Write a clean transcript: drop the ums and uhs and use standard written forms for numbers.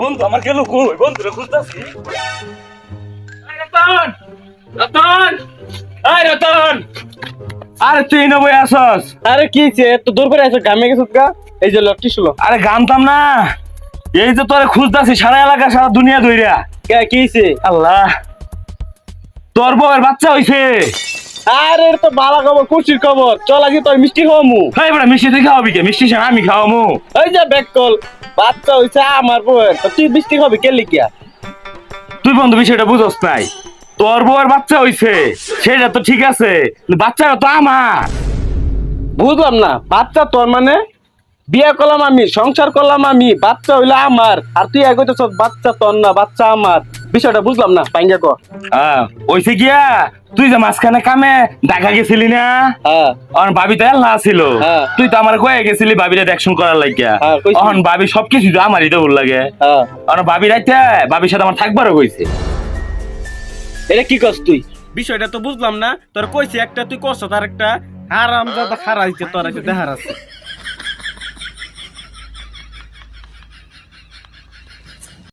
বন্ধু আমার গেল কই বন্ধুরে খুঁজতাছি। রতন রতন এই রতন, আরে তুই না বই আসস? আরে কি হইছে এত দূর করে আইছো গামে গেছত গা? এই যে লটকি শুলো। আরে গানতাম না, এই যে তোরে খুঁজতাছি সারা এলাকা সারা দুনিয়া ধইরা। কে কি হইছে? আল্লাহ, তোর বউয়ের বাচ্চা হইছে। আরে এটা তো বালা খবর, খুশির খবর। চল আজকে তোর মিষ্টি খাওয়ামু। এই বড় মিষ্টি তুই খাওয়াবি কে? মিষ্টি ছাড়া আমি খাওয়ামু? এই যে ব্যাক কল, বাচ্চা হইছে আমার বউয়ের, তো তুই মিষ্টি খাবি কে লিখিয়া? তুই বন্ধু বিষয়টা বুঝস নাই। তোর বউয়ের বাচ্চা হইছে সেটা তো ঠিক আছে, কিন্তু বাচ্চাটা তো আমার। বুঝলাম না, বাচ্চা তোর মানে? বিয়ে করলাম আমি, সংসার করলাম আমি, বাচ্চা হইলো আমার, আর তুই এগোইতেছ বাচ্চা তোর না বাচ্চা আমার। বিষয়টা বুঝলাম না, পাইঙ্গা কর। ওইছে গিয়া তুই যে মাঝখানে কামে ঢাকা গেছিলি না, হ্যাঁ অন ভাবি তো এল্লা ছিল। হ্যাঁ। তুই তো আমার কয়ে গেছিলি ভাবিরে দেখশন করার লাগিয়া। হ্যাঁ, কইছি। অন ভাবি সবকিছু তো আমারই তো ভুল লাগে। হ্যাঁ, অন ভাবি রাইতে ভাবির সাথে আমার থাকবারও কইছে। এটা কি করছ তুই? বিষয়টা তো বুঝলাম না, তোর কইছি একটা তুই করছ তার একটা হারাম দাদা খারাইছে তোর আছে দেহার আছে।